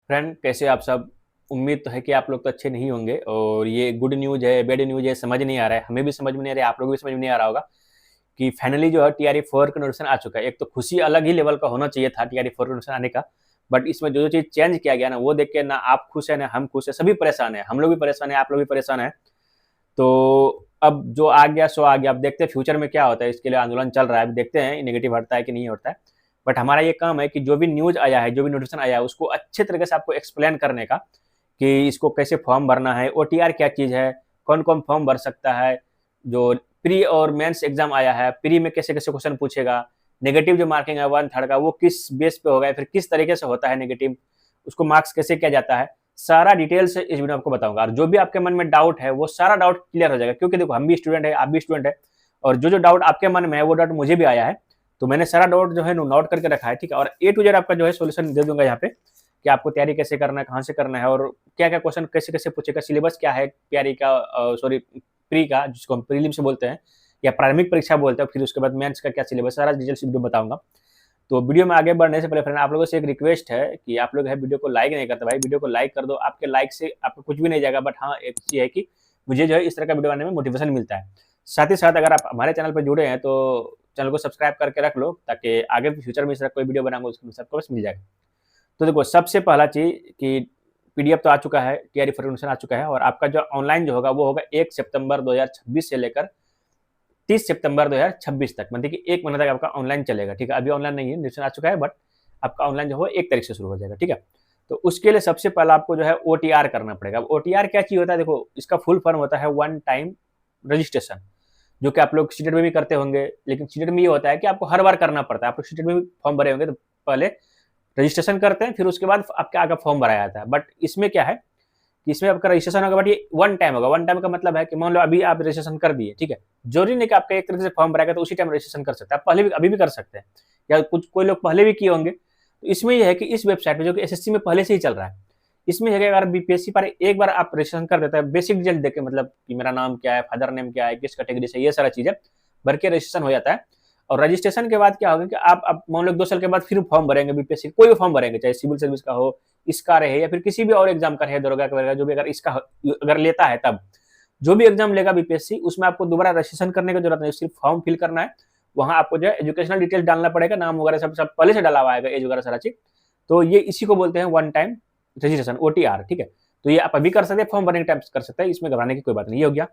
Friend, कैसे आप सब? उम्मीद तो है कि आप लोग तो अच्छे नहीं होंगे और ये गुड न्यूज़ है, बैड न्यूज़ है, समझ नहीं आ रहा है। हमें भी समझ में नहीं आ रहा है, आप लोगों को भी समझ में नहीं आ रहा होगा कि फाइनली जो है टीआरई 4 का नोटिफिकेशन आ चुका है। एक तो खुशी अलग ही लेवल का होना चाहिए था टीआरई 4 का नोटिफिकेशन आने का, बट इसमें जो-जो चीज़ चेंज किया गया ना, वो देख के ना आप खुश हैं, ना हम खुश हैं, सभी परेशान हैं। हम लोग भी परेशान हैं, आप लोग भी परेशान हैं। तो अब जो आ गया सो आ गया। अब देखते हैं फ्यूचर में क्या होता है, इसके लिए आंदोलन चल रहा है। अब देखते हैं नेगेटिव हटता है कि नहीं हटता है। बट हमारा ये काम है कि जो भी न्यूज़ आया है, जो भी नोटिफिकेशन आया है, उसको अच्छे तरीके से आपको एक्सप्लेन करने का कि इसको कैसे फॉर्म भरना है, ओटीआर क्या चीज़ है, कौन-कौन फॉर्म भर सकता है, जो प्री और मेंस एग्जाम आया है, प्री में कैसे-कैसे क्वेश्चन पूछेगा, नेगेटिव जो मार्किंग है 1/3 का वो किस बेस पे होगा, फिर किस तरीके से होता है नेगेटिव, उसको मार्क्स कैसे किया जाता है, सारा डिटेल से इस वीडियो में आपको बताऊंगा। और जो भी आपके मन में डाउट है वो सारा डाउट क्लियर हो जाएगा, क्योंकि देखो हम भी स्टूडेंट है, आप भी स्टूडेंट है, और जो जो डाउट आपके मन में है वो डाउट मुझे भी आया है। तो मैंने सारा डाउट जो है नोट करके रखा है, ठीक है। और ए टू जेड आपका जो है सोल्यूशन दे दूंगा यहाँ पे कि आपको तैयारी कैसे करना है, कहाँ से करना है, और क्या क्या क्वेश्चन कैसे कैसे पूछेगा, सिलेबस क्या है तैयारी का, सॉरी प्री का, जिसको हम प्रीलिम से बोलते हैं या प्रारंभिक परीक्षा बोलते हैं, फिर उसके बाद मेंस का क्या सिलेबस, सारा डिटेल्स वीडियो बताऊंगा। तो वीडियो में आगे बढ़ने से पहले फ्रेंड, आप लोगों से एक रिक्वेस्ट है कि आप लोग है वीडियो को लाइक नहीं करते, भाई वीडियो को लाइक कर दो। आपके लाइक से आपको कुछ भी नहीं जाएगा, बट हाँ एक चीज है कि मुझे जो है इस तरह का वीडियो बनाने में मोटिवेशन मिलता है। साथ ही साथ अगर आप हमारे चैनल पर जुड़े हैं तो चैनल को सब्सक्राइब करके रख लो, ताकि आगे फ्यूचर में इस तरह कोई वीडियो बनाऊंगा उसको सबको बस मिल जाएगा। तो देखो, सबसे पहला चीज कि पीडीएफ तो आ चुका है, टीआरई फॉर्मेशन आ चुका है, और आपका जो ऑनलाइन जो होगा वो होगा 1 सितंबर 2026 से लेकर 30 सितंबर 2026 तक, मतलब कि 1 महीने तक आपका ऑनलाइन चलेगा, ठीक है। अभी ऑनलाइन नहीं है, नोटिफिकेशन आ चुका है, बट आपका ऑनलाइन जो है 1 तारीख से शुरू हो जाएगा, ठीक है। तो उसके लिए सबसे पहला आपको जो है ओटीआर करना पड़ेगा। अब ओटीआर क्या चीज होता है, देखो इसका फुल फॉर्म होता है वन टाइम रजिस्ट्रेशन, जो कि आप लोग सीटेट में भी करते होंगे। लेकिन सीटेट में ये होता है कि आपको हर बार करना पड़ता है। आप लोग सीटेट में भी फॉर्म भरे होंगे तो पहले रजिस्ट्रेशन करते हैं, फिर उसके बाद आपका आगे फॉर्म भराया जाता है। बट इसमें क्या है कि इसमें आपका रजिस्ट्रेशन होगा, बट ये वन टाइम होगा। वन टाइम का मतलब है कि मान लो अभी आप रजिस्ट्रेशन कर दिए, ठीक है, जरूरी नहीं कि आपका एक तरीके से फॉर्म भराएगा तो उसी टाइम रजिस्ट्रेशन कर सकते हैं, आप पहले भी अभी भी कर सकते हैं, या कुछ कोई लोग पहले भी किए होंगे। तो इसमें यह है कि इस वेबसाइट पे जो कि एसएससी में पहले से ही चल रहा है, इसमें है कि अगर बीपीएससी पर एक बार आप रजिस्ट्रेशन कर देते हैं, बेसिक डिटेल देके, मतलब कि मेरा नाम क्या है, फादर नेम क्या है, किस कैटेगरी से, ये सारा चीजें भर के रजिस्ट्रेशन हो जाता है। और रजिस्ट्रेशन के बाद क्या होगा कि आप मान लो 2 साल के बाद फिर फॉर्म भरेंगे, बीपीएससी कोई भी फॉर्म भरेंगे, चाहे सिविल सर्विस का हो, इसका रहे, या फिर किसी भी और एग्जाम का रहे, दरोगा का वगैरह, जो भी अगर इसका अगर लेता है, तब जो भी एग्जाम लेगा बीपीएससी, उसमें आपको दोबारा रजिस्ट्रेशन करने की जरूरत नहीं, सिर्फ फॉर्म फिल करना है। वहां आपको जो है एजुकेशनल डिटेल्स डालना पड़ेगा, नाम वगैरह सब सब पहले से डाला हुआ आएगा, एज वगैरह सारा चीज। तो ये इसी को बोलते हैं वन टाइम रजिस्ट्रेशन, ओटीआर, ठीक है। तो ये आप अभी कर सकते हैं, फॉर्म भरने के टाइम कर सकते हैं, इसमें घबराने की कोई बात नहीं। ये हो गया।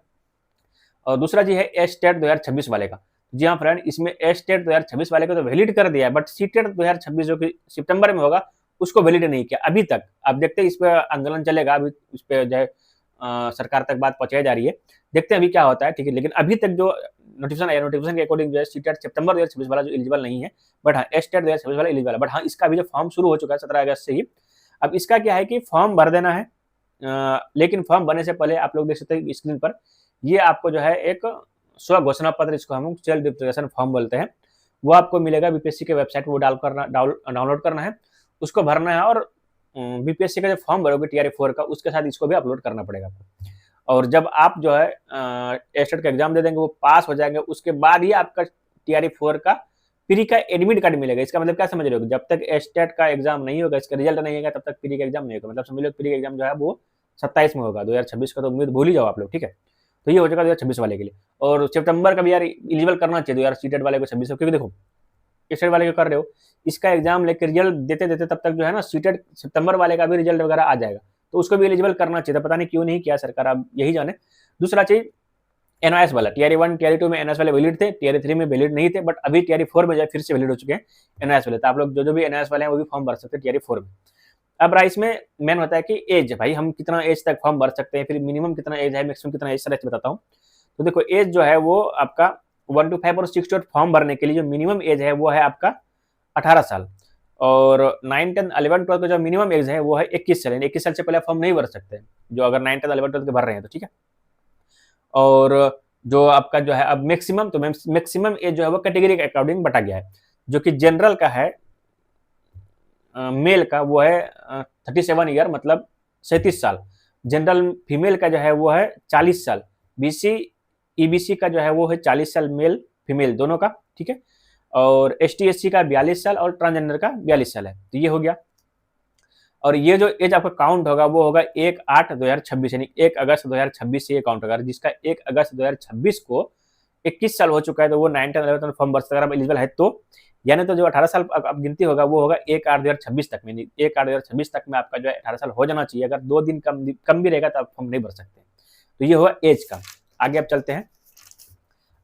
और दूसरा जी है एस टेट 2026 वाले का। जी हाँ फ्रेंड, इसमें एस टेट 2026 वाले को तो वैलिड कर दिया है, बट सी टेट 2026 जो कि सितंबर में होगा उसको वैलिड नहीं किया अभी तक। अब देखते हैं, इस पर आंदोलन चलेगा, अभी इस पर जो है सरकार तक बात पहुंचाई जा रही है, देखते हैं अभी क्या होता है, ठीक है। लेकिन अभी तक जो नोटिफिकेशन आया, नोटिफिकेशन के अकॉर्डिंग जो है सी टेट सितंबर 2026 वाला जो एलिजिबल नहीं है, बट हाँ एस टेट 2026 वाला एलिजिबल है। बट हाँ, इसका अभी जो फॉर्म शुरू हो चुका है 17 अगस्त से ही। अब इसका क्या है कि फॉर्म भर देना है, लेकिन फॉर्म भरने से पहले आप लोग देख सकते हैं स्क्रीन पर, ये आपको जो है एक स्व घोषणा पत्र, इसको हम सेल्फ डिक्लेरेशन फॉर्म बोलते हैं, वो आपको मिलेगा बीपीएससी के वेबसाइट, वो डाउनलोड करना है, उसको भरना है। और बीपीएससी का जो फॉर्म भरोगे टीआरई 4 का, उसके साथ इसको भी अपलोड करना पड़ेगा आपको। और जब आप जो है एस्टेट का एग्जाम दे देंगे, वो पास हो जाएंगे, उसके बाद ही आपका टीआरई 4 का प्री का एडमिट कार्ड मिलेगा। इसका मतलब क्या समझ रहे हो, जब तक एस्टेट का एग्जाम नहीं होगा, इसका रिजल्ट नहीं होगा, तब तक प्री का एग्जाम नहीं होगा। मतलब समझ लो प्री का एग्जाम जो है वो 27 में होगा, 2026 का तो उम्मीद भूल ही जाओ आप लोग, ठीक है। तो ये हो जाएगा 2026 वाले के लिए। और सितंबर का भी यार एलिजिबल करना चाहिए यार सीटेट वाले को 26, क्योंकि देखो स्टेट वाले को कर रहे हो, इसका एग्जाम लेकर रिजल्ट देते देते तब तक जो है ना सीटेट सितंबर वाले का भी रिजल्ट वगैरह आ जाएगा, तो उसको भी एलिजिबल करना चाहिए। पता नहीं क्यों नहीं किया सरकार, अब यही जाने। दूसरा चीज एनआईएस वाला, टीआरई 1 टीआरई 2 में एनआईएस वाले वैलिड थे, टीआरई 3 में वैलिड नहीं थे, बट अभी टीआरई 4 में जो फिर से वैलिड हो चुके हैं एनआईएस वाले। तो आप लोग जो जो भी एनआईएस वाले हैं वो भी फॉर्म भर सकते हैं टीआरई 4 में। अब राइस में मेन होता है कि एज, भाई हम कितना एज तक फॉर्म भर सकते हैं, फिर मिनिमम कितना एज है, मैक्सिमम कितना एज, सर बताता हूँ। तो देखो एज जो है वो आपका 1 to 5 और 6 to 8 फॉर्म भरने के लिए जो मिनिमम एज है वो है आपका 18 साल। और 9, 10, 11, 12 का जो मिनिमम एज है वो है 21 साल। 21 साल से पहले फॉर्म नहीं भर सकते, जो अगर 9, 10, 11, 12 के भर रहे हैं तो, ठीक है। और जो आपका जो है अब मैक्सिमम, तो मैक्सिमम एज जो है वो कैटेगरी के अकॉर्डिंग बटा गया है। जो कि जनरल का है, मेल का वो है 37 ईयर, मतलब 37 साल। जनरल फीमेल का जो है वो है 40 साल। बीसी ईबीसी का जो है वो है 40 साल, मेल फीमेल दोनों का, ठीक है। और एसटी एससी का 42 साल और ट्रांसजेंडर का 42 साल है। तो ये हो गया। और ये जो एज आपका काउंट होगा वो होगा 1/8/2026, यानी 1 अगस्त 2026 से ये काउंट होगा। जिसका 1 अगस्त 2026 को 21 साल हो चुका है, तो वो 9th 11th फॉर्म भर सकता है अगर आप एलिजिबल है तो। यानी तो जो 18 साल अब गिनती होगा वो होगा 1/8/2026 तक में, 1/8/2026 तक में आपका जो है 18 साल हो जाना चाहिए। अगर 2 दिन कम भी रहेगा तो आप फॉर्म नहीं भर सकते। तो ये हुआ एज का। आगे आप चलते हैं।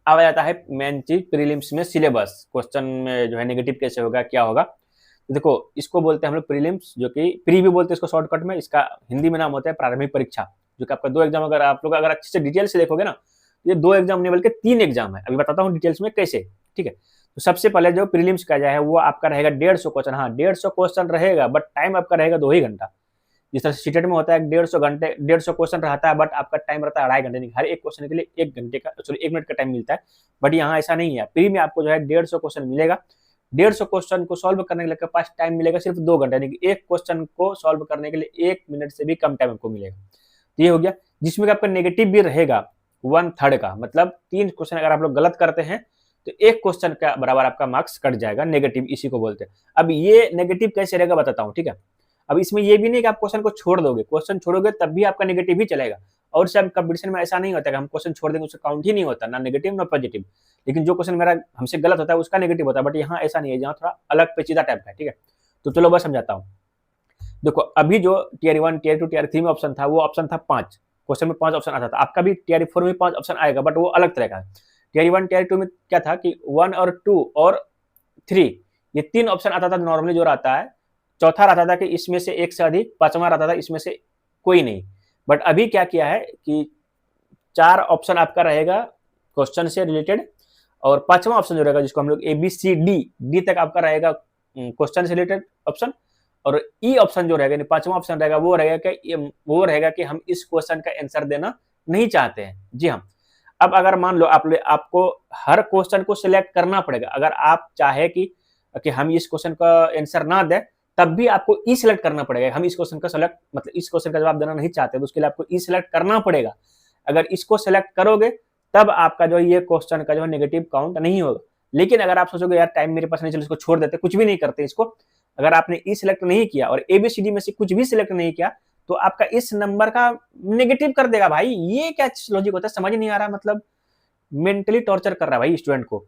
अब आ जाता है मेन चीज प्रीलिम्स में सिलेबस। क्वेश्चन में जो है नेगेटिव कैसे होगा, क्या होगा। तो देखो, इसको बोलते हैं हम लोग प्रीलिम्स, जो कि प्री भी बोलते हैं इसको शॉर्टकट में। इसका हिंदी में नाम होता है प्रारंभिक परीक्षा, जो कि आपका 2 एग्जाम, अगर आप लोग अगर अच्छे से डिटेल से देखोगे ना, ये 2 एग्जाम नहीं बल्कि 3 एग्जाम है। अभी बताता हूँ डिटेल्स में कैसे, ठीक है। तो सबसे पहले जो प्रीलिम्स का है वो आपका रहेगा 150 क्वेश्चन। हाँ, 150 क्वेश्चन रहेगा, बट टाइम आपका रहेगा 2 ही घंटा। जिस तरह सीटेट में होता है 150 क्वेश्चन रहता है, बट आपका टाइम रहता है 2.5 घंटे। हर एक क्वेश्चन के लिए 1 घंटे का, सॉरी 1 मिनट का टाइम मिलता है। बट यहाँ ऐसा नहीं है। प्री में आपको जो है 150 क्वेश्चन मिलेगा। 150 क्वेश्चन को सॉल्व करने के लिए आपके पास टाइम मिलेगा सिर्फ 2 घंटे, यानी कि एक क्वेश्चन को सॉल्व करने के लिए 1 मिनट से भी कम टाइम आपको मिलेगा। तो ये हो गया, जिसमें आपका नेगेटिव भी रहेगा 1/3 का, मतलब 3 क्वेश्चन अगर आप लोग गलत करते हैं तो 1 क्वेश्चन का बराबर आपका मार्क्स कट जाएगा। नेगेटिव इसी को बोलते हैं। अब ये नेगेटिव कैसे रहेगा बताता हूँ, ठीक है। अब इसमें ये भी नहीं कि आप क्वेश्चन को छोड़ दोगे, क्वेश्चन छोड़ोगे तब भी आपका नेगेटिव ही चलेगा। और सब कंपटीशन में ऐसा नहीं होता कि हम क्वेश्चन छोड़ देंगे उसका काउंट ही नहीं होता, ना नेगेटिव ना पॉजिटिव। लेकिन जो क्वेश्चन मेरा हमसे गलत होता है उसका नेगेटिव होता है, बट यहाँ ऐसा नहीं है, यहाँ थोड़ा अलग पेचीदा टाइप का है, ठीक है। तो चलो बस समझाता हूँ। देखो, अभी जो टियर 1, टियर 2, टियर 3 में ऑप्शन था, वो ऑप्शन था 5 क्वेश्चन में 5 ऑप्शन आता था। आपका भी टियर 4 में 5 ऑप्शन आएगा, बट वो अलग तरह का है। टियर 1, टियर 2 में क्या था कि 1 और 2 और 3 ये 3 ऑप्शन आता था नॉर्मली जो रहता है। चौथा रहता था कि इसमें से एक से अधिक, 5वां रहता था इसमें से कोई नहीं। बट अभी क्या किया है कि 4 ऑप्शन आपका रहेगा क्वेश्चन से रिलेटेड, और 5वां ऑप्शन जो रहेगा जिसको हम लोग ABCD तक आपका रहेगा क्वेश्चन से रिलेटेड ऑप्शन। और ई ऑप्शन जो रहेगा, 5वां ऑप्शन रहेगा, वो रहेगा कि हम इस क्वेश्चन का आंसर देना नहीं चाहते हैं। जी हाँ। अब अगर मान लो आपको हर क्वेश्चन को सिलेक्ट करना पड़ेगा। अगर आप चाहे कि हम इस क्वेश्चन का आंसर ना दें, तब भी आपको ई सिलेक्ट करना पड़ेगा। हम इस क्वेश्चन का सिलेक्ट, मतलब इस क्वेश्चन का जवाब देना नहीं चाहते, तो उसके लिए आपको ई सिलेक्ट करना पड़ेगा। अगर इसको सिलेक्ट करोगे तब आपका जो ये क्वेश्चन का जो है नेगेटिव काउंट नहीं होगा। लेकिन अगर आप सोचोगे यार टाइम मेरे पास नहीं, चलो इसको छोड़ देते, कुछ भी नहीं करते इसको, अगर आपने ई सिलेक्ट नहीं किया और ABCD में से कुछ भी सिलेक्ट नहीं किया, तो आपका इस नंबर का नेगेटिव कर देगा। भाई ये क्या लॉजिक होता है, समझ नहीं आ रहा। मतलब मेंटली टॉर्चर कर रहा है भाई स्टूडेंट को।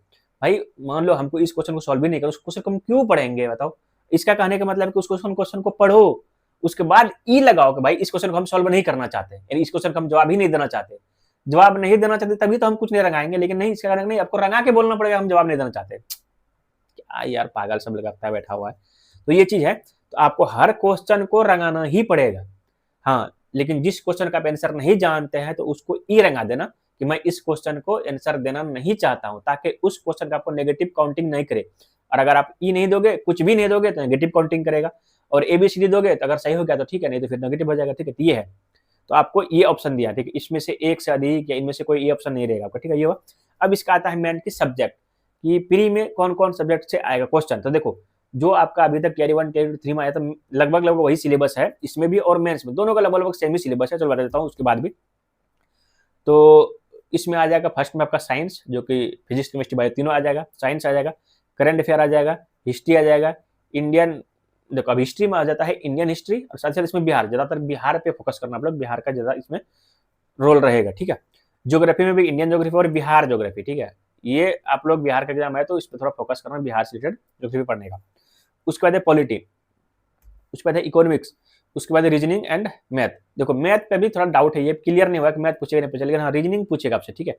भाई मान लो हमको इस क्वेश्चन को सॉल्व भी नहीं कर, उस क्वेश्चन को हम क्यों पढ़ेंगे बताओ। इसका कहने का मतलब है कि उस क्वेश्चन को पढ़ो, उसके बाद ई लगाओ कि भाई इस क्वेश्चन को हम सॉल्व नहीं करना चाहते, यानी इस क्वेश्चन को हम जवाब ही नहीं देना चाहते। जवाब नहीं देना चाहते तभी तो हम कुछ नहीं रंगाएंगे, लेकिन नहीं, इसका कारण नहीं, आपको रंगा के बोलना पड़ेगा हम जवाब नहीं देना चाहते। क्या यार पागल सब लगता है बैठा हुआ है। तो ये चीज है, तो आपको हर क्वेश्चन को रंगाना ही पड़ेगा। हाँ, लेकिन जिस क्वेश्चन का आप आंसर नहीं जानते हैं तो उसको ई रंगा देना कि मैं इस क्वेश्चन को आंसर देना नहीं चाहता हूं, ताकि उस क्वेश्चन का आपको नेगेटिव काउंटिंग नहीं करे। और अगर आप ई नहीं दोगे, कुछ भी नहीं दोगे, तो नेगेटिव काउंटिंग करेगा। और ABCD दोगे तो अगर सही हो गया तो ठीक है, नहीं तो फिर नेगेटिव हो जाएगा, ठीक है। तो ये है, तो आपको ये ऑप्शन दिया, ठीक है। इसमें से एक से अधिक या इनमें से कोई ये ऑप्शन नहीं रहेगा आपका, ठीक है। ये हुआ। अब इसका आता है मेन की सब्जेक्ट, कि प्री में कौन कौन सब्जेक्ट से आएगा क्वेश्चन। तो देखो, जो आपका अभी तक टियर 1, टियर 3 में आया था, लगभग वही सिलेबस है इसमें भी और मेंस में, दोनों का लगभग सेम ही सिलेबस है। चलो बता देता हूँ उसके बाद भी। तो इसमें आ जाएगा फर्स्ट में आपका साइंस, जो कि फिजिक्स, केमिस्ट्री, बायो तीनों आ जाएगा। साइंस आ जाएगा, करंट अफेयर आ जाएगा, हिस्ट्री आ जाएगा, इंडियन, देखो अब हिस्ट्री में आ जाता है इंडियन हिस्ट्री, और साथ साथ इसमें बिहार, ज्यादातर बिहार पे फोकस करना आप लोग, बिहार का ज्यादा इसमें रोल रहेगा, ठीक है। ज्योग्राफी में भी इंडियन ज्योग्राफी और बिहार ज्योग्राफी, ठीक है। ये आप लोग बिहार का एग्जाम है तो इस पर थोड़ा फोकस करना, बिहार से रिलेटेड ज्योग्राफी पढ़ने का। उसके बाद है पॉलिटी, उसके बाद है इकोनॉमिक्स, उसके बाद रीजनिंग एंड मैथ। देखो मैथ पे भी थोड़ा डाउट है, ये क्लियर नहीं हुआ कि मैथ पूछेगा नहीं पूछेगा, लेकिन हाँ रीजनिंग पूछेगा आपसे, ठीक है।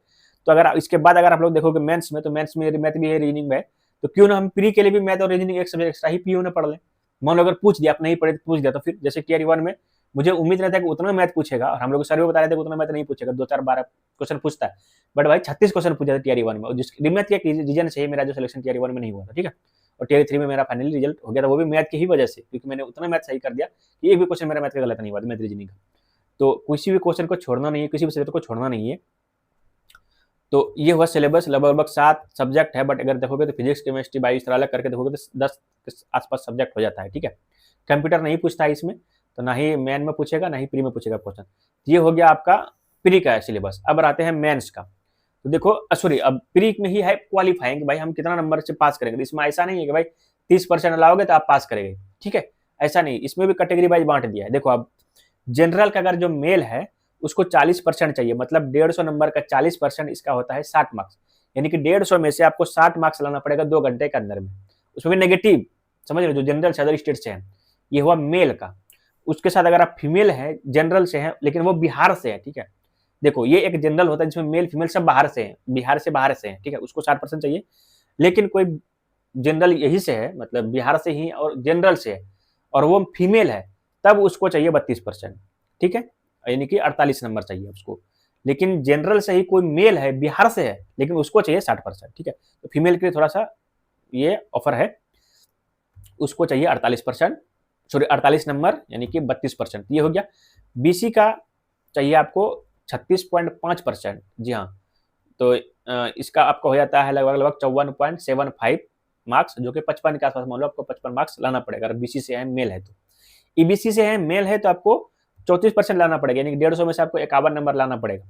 तो अगर इसके बाद अगर आप लोग देखोगे मेंस में, तो मेंस में मैथ भी है, रीजनिंग में है, तो क्यों ना हम प्री के लिए भी मैथ और रीजनिंग एक सब्जेक्ट एक्स्ट्रा ही पीओ ने पढ़ लें। मान लो अगर पूछ दिया, आप नहीं पढ़े तो पूछ दिया, तो फिर जैसे टियर 1 में मुझे उम्मीद नहीं था कि उतना मैथ पूछेगा, और हम लोग सर्वे बता रहे थे कि उतना मैथ नहीं पूछेगा, 2-4-12 क्वेश्चन पूछता है, बट भाई 36 क्वेश्चन पूछा था टियर 1 में। और जिस मैथ के रीजन से मेरा जो सिलेक्शन टियर 1 में नहीं हुआ था, ठीक है। और टियर 3 में मेरा फाइनली रिजल्ट हो गया था, वो भी मैथ की ही वजह से, क्योंकि मैंने उतना मैथ सही कर दिया कि एक भी क्वेश्चन मेरा मैथ का गलत नहीं हुआ था, मैथ रीजनिंग का। तो किसी भी क्वेश्चन को छोड़ना नहीं है, किसी भी सब्जेक्ट को छोड़ना नहीं है। तो ये हुआ सिलेबस, लगभग 7 सब्जेक्ट है, बट अगर देखोगे तो फिजिक्स, केमिस्ट्री, बायो इस तरह अलग करके देखोगे तो 10 के आसपास सब्जेक्ट हो जाता है, ठीक है। कंप्यूटर नहीं पूछता है इसमें, तो ना ही मेन में पूछेगा ना ही प्री में पूछेगा क्वेश्चन। ये हो गया आपका प्री का सिलेबस। अब आते हैं मेंस का। तो देखो सॉरी, अब प्री में ही है क्वालिफाइंग, भाई हम कितना नंबर से पास करेंगे। इसमें ऐसा नहीं है कि भाई 30% लाओगे तो आप पास करेंगे, ठीक है। ऐसा नहीं, इसमें भी कैटेगरी वाइज बांट दिया है। देखो अब जनरल का अगर जो मेल है उसको 40% चाहिए, मतलब 150 नंबर का 40% इसका होता है 60 मार्क्स, यानी कि 150 में से आपको 60 मार्क्स लाना पड़ेगा 2 घंटे के अंदर में। उसमें भी नेगेटिव, समझ रहे हो, जो जनरल से अदर स्टेट से है, ये हुआ मेल का। उसके साथ अगर आप फीमेल है, जनरल से है लेकिन वो बिहार से है, ठीक है, देखो ये एक जनरल होता है जिसमें मेल फीमेल सब बाहर से हैं, बिहार से बाहर से हैं, ठीक है, उसको 60% चाहिए। लेकिन कोई जनरल यही से है, मतलब बिहार से ही और जनरल से है, और वो फीमेल है, तब उसको चाहिए 32%, ठीक है, यानी कि 48 नंबर चाहिए उसको। लेकिन जनरल से ही कोई मेल है, बिहार से है, लेकिन उसको चाहिए 60%, ठीक है। तो फीमेल के लिए थोड़ा सा ये ऑफर है, उसको चाहिए 48%, सॉरी 48 नंबर यानी कि 32%, ये हो गया। बीसी का चाहिए आपको 36.5%, जी हाँ। तो इसका आपको हो जाता है लगभग लगभग 54.75 मार्क्स, जो कि 55 के आसपास मान लो आपको 55 मार्क्स लाना पड़ेगा अगर बीसी से है, मेल है तो। ईबीसी से है, मेल है, तो आपको 34% लाना पड़ेगा, यानी कि 150 में से आपको 51 नंबर लाना पड़ेगा।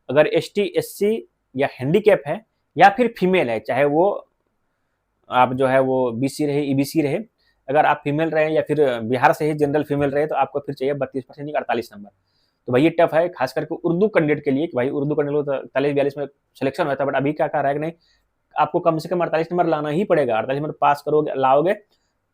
अगर एसटी एससी या हैंडीकैप है या फिर फीमेल है, चाहे वो आप जो है वो बीसी रहे ईबीसी रहे, अगर आप फीमेल रहे या फिर बिहार से ही जनरल फीमेल रहे, तो आपको फिर चाहिए 32% 48 नंबर। तो भाई ये टफ है, खास करके उर्दू कैंडिडेट के लिए, कि भाई उर्दू कैंडिडेट को 43-42 में सिलेक्शन होता है, बट अभी क्या रहा है कि नहीं, आपको कम से कम 48 नंबर लाना ही पड़ेगा। 48 नंबर पास करोगे, लाओगे,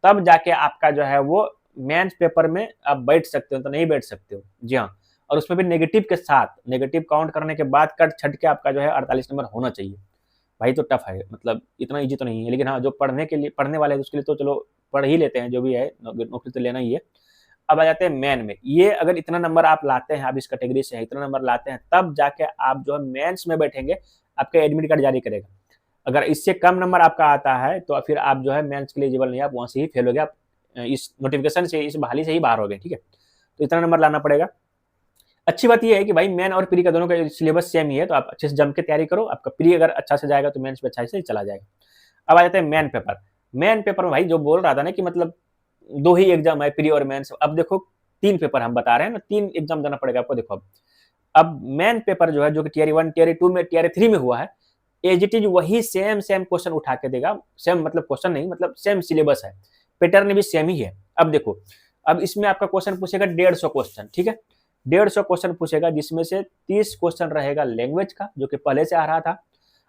तब जाके आपका जो है वो मेंस पेपर में आप बैठ सकते हो, तो नहीं बैठ सकते हो, जी हाँ। और उसमें भी नेगेटिव के साथ, नेगेटिव काउंट करने के बाद कट छट के आपका जो है 48 नंबर होना चाहिए। भाई तो टफ है, मतलब इतना इजी तो नहीं है, लेकिन हाँ जो पढ़ने के लिए, पढ़ने वाले हैं उसके लिए तो चलो पढ़ ही लेते हैं, जो भी है नौकरी तो लेना ही है। अब आ जाते हैं मेन में, ये अगर इतना नंबर आप लाते हैं, आप इस कैटेगरी से हैं, इतना नंबर लाते हैं, तब जाके आप जो है मेंस में बैठेंगे, आपका एडमिट कार्ड जारी करेगा। अगर इससे कम नंबर आपका आता है तो फिर आप जो है मेंस के लिए एलिजिबल नहीं, आप वहां से ही फेल हो गए, आप इस नोटिफिकेशन से, इस बहाली से ही बाहर हो गए, ठीक है। तो इतना नंबर लाना पड़ेगा। अच्छी बात यह है कि भाई मेन और प्री का दोनों का सिलेबस सेम ही है, तो आप अच्छे से जम के तैयारी करो, आपका प्री अगर अच्छा से जाएगा तो मेंस पे अच्छा से चला जाएगा। अब आ जाते हैं मेन पेपर। मेन पेपर में भाई जो बोल रहा था ना कि मतलब 2 ही एग्जाम है, प्री और मेंस, अब देखो 3 पेपर हम बता रहे हैं ना, 3 एग्जाम देना पड़ेगा आपको। देखो अब मेन पेपर जो है, जो कि टियर 1 टियर 2 में टियर 3 में हुआ है, एज इट इज वही सेम क्वेश्चन उठा के देगा, सेम मतलब क्वेश्चन नहीं, मतलब सेम सिलेबस है, पैटर्न भी सेम ही है। अब देखो, अब इसमें आपका क्वेश्चन पूछेगा 150 क्वेश्चन, ठीक है, 150 क्वेश्चन पूछेगा, जिसमें से 30 क्वेश्चन रहेगा लैंग्वेज का, जो कि पहले से आ रहा था।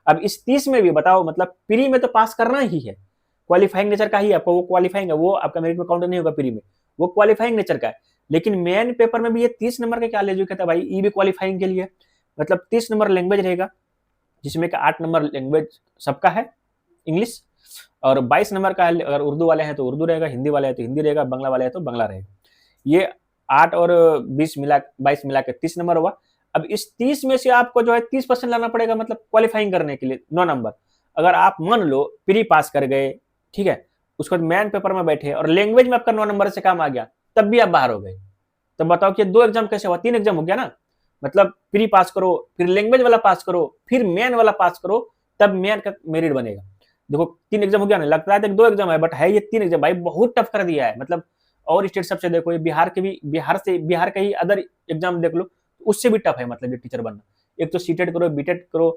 अब इस 30 में भी बताओ, मतलब प्री में तो पास करना ही है, क्वालिफाइंग नेचर का ही आपको, वो क्वालिफाइंग है, वो आपका मेरिट में काउंट नहीं होगा प्री में, वो क्वालिफाइंग नेचर का है। लेकिन मेन पेपर में भी ये 30 नंबर का क्या ले जो कहता है भाई, ई भी क्वालिफाइंग के लिए, मतलब 30 नंबर लैंग्वेज रहेगा, जिसमें का 8 नंबर लैंग्वेज सबका है इंग्लिश, और 22 नंबर का है, अगर उर्दू वाले हैं तो उर्दू रहेगा, हिंदी वाले हैं तो हिंदी रहेगा, बांग्ला वाले हैं तो बांग्ला रहेगा। ये 8 और 20 मिला, 22 मिला के 30 नंबर हुआ। अब इस 30 में से आपको जो है 30% लाना पड़ेगा, मतलब क्वालिफाइंग करने के लिए 9 नंबर। अगर आप मान लो प्री पास कर गए, ठीक है, उसके बाद मेन पेपर में बैठे और लैंग्वेज में आपका 9 नंबर से काम आ गया, तब भी आप बाहर हो गए। तो बताओ कि 2 एग्जाम कैसे हुआ, 3 एग्जाम हो गया ना, मतलब प्री पास करो, फिर लैंग्वेज वाला पास करो, फिर मेन वाला पास करो, तब मेन का मेरिट बनेगा। देखो 3 एग्जाम हो गया ना, लगता है 2 एग्जाम है, बट है ये 3 एग्जाम। भाई बहुत टफ कर दिया है, मतलब और स्टेट सबसे देखो, ये बिहार के भी, बिहार का ही अदर एग्जाम देख लो, उससे भी टफ है, मतलब ये टीचर बनना। एक तो सीटेट करो, बीटेट करो,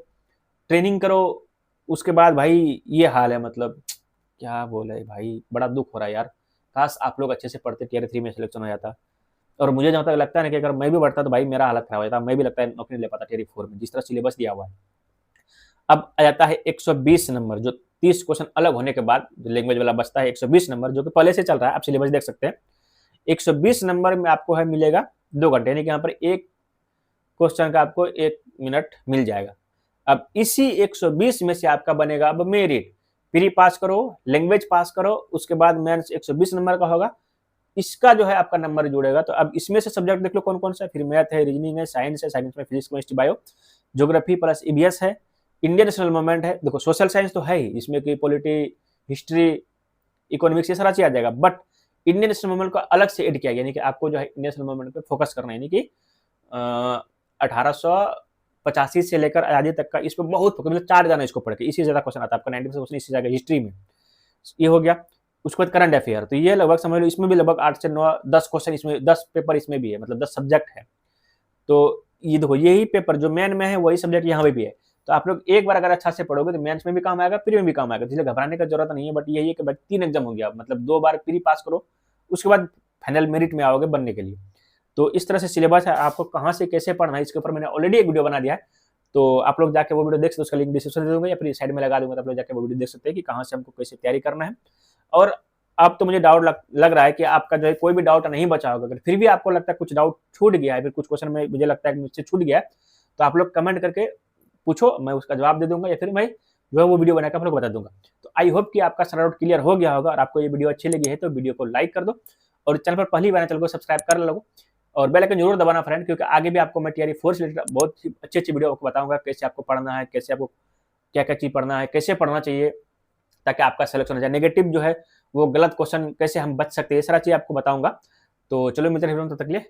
ट्रेनिंग करो, उसके बाद भाई ये हाल है, मतलब क्या बोले भाई, बड़ा दुख हो रहा है यार। काश आप लोग अच्छे से पढ़ते, टियर 3 में सिलेक्शन हो जाता। और मुझे जहां तक लगता है ना कि अगर मैं भी बढ़ता तो भाई मेरा हालत खराब हो जाता, मैं भी लगता है नौकरी ले पाता टियर 4 में, जिस तरह सिलेबस दिया हुआ है। अब आ जाता है 120 नंबर, जो 30 क्वेश्चन अलग होने के बाद जो लैंग्वेज वाला बचता है 120 नंबर, जो कि पहले से चल रहा है, आप सिलेबस देख सकते हैं। 120 नंबर में आपको है मिलेगा 2 घंटे, यानी कि यहाँ पर एक क्वेश्चन का आपको 1 मिनट मिल जाएगा। अब इसी 120 में से आपका बनेगा अब मेरिट, प्री पास करो, लैंग्वेज पास करो, उसके बाद मेंस 120 नंबर का होगा, इसका जो है आपका नंबर जुड़ेगा। तो अब इसमें से सब्जेक्ट देख लो कौन कौन सा है, फिर मैथ है, रीजनिंग है, साइंस में physics, chemistry, bio, geography plus EVS है, इंडियन नेशनल मूवमेंट है। देखो सोशल साइंस तो है ही, इसमें की पॉलिटी, हिस्ट्री, इकोनॉमिक्स, ये सारा चीज आ जाएगा, बट इंडियन नेशनल मूवमेंट को अलग से एड किया, यानी कि आपको जो है इंडियन नेशनल मूवमेंट पे फोकस करना है, यानी कि 1885 से लेकर आजादी तक का, इस पर बहुत, मतलब 4 जाना इसको पढ़ के, इसी ज्यादा क्वेश्चन आता है आपका, 90% क्वेश्चन इसी जगह हिस्ट्री में। ये हो गया। उसके बाद करंट अफेयर, तो ये लगभग समझ लो इसमें भी लगभग 8 से 9 10 क्वेश्चन, इसमें 10 पेपर इसमें भी है, मतलब 10 सब्जेक्ट है। तो ये देखो यही पेपर जो मेन में है वही सब्जेक्ट यहाँ पे भी है। तो आप लोग एक बार अगर अच्छा से पढ़ोगे तो मेंस में भी काम आएगा, प्री में भी काम आएगा, इसलिए घबराने का जरूरत नहीं है। बट यही है कि 3 एग्जाम हो गया, मतलब 2 बार प्री पास करो उसके बाद फाइनल मेरिट में आओगे बनने के लिए। तो इस तरह से सिलेबस है, आपको कहाँ से कैसे पढ़ना है इसके ऊपर मैंने ऑलरेडी एक वीडियो बना दिया है, तो आप लोग जाके वो वीडियो देख सकते हो, उसका लिंक डिस्क्रिप्शन दे दूंगा या फिर साइड में लगा दूंगा, तो आप लोग जाके वो वीडियो देख सकते हैं कि कहाँ से हमको कैसे तैयारी करना है। और अब तो मुझे डाउट लग रहा है कि आपका जो है कोई भी डाउट नहीं बचा होगा, अगर फिर भी आपको लगता है कुछ डाउट छूट गया है, फिर कुछ क्वेश्चन में मुझे लगता है कि मुझसे छूट गया है, तो आप लोग कमेंट करके पूछो, मैं उसका जवाब दे दूंगा या फिर मैं जो है वो वीडियो बनाकर आप लोग बता दूंगा। तो आई होप कि आपका सारा डाउट क्लियर हो गया होगा, और आपको ये वीडियो अच्छी लगी है तो वीडियो को लाइक कर दो, और चैनल पर पहली बार चैनल को सब्सक्राइब कर लो, और बेल आइकन जरूर दबाना फ्रेंड, क्योंकि आगे भी आपको मैं टीआरई 4 से रिलेटेड बहुत ही अच्छी वीडियो आपको बताऊंगा, कैसे आपको पढ़ना है, कैसे आपको क्या क्या चीज पढ़ना है, कैसे पढ़ना चाहिए ताकि आपका सिलेक्शन हो जाए, नेगेटिव जो है वो गलत क्वेश्चन कैसे हम बच सकते हैं, ये सारा चीज आपको बताऊंगा। तो चलो मित्र, तब तक के लिए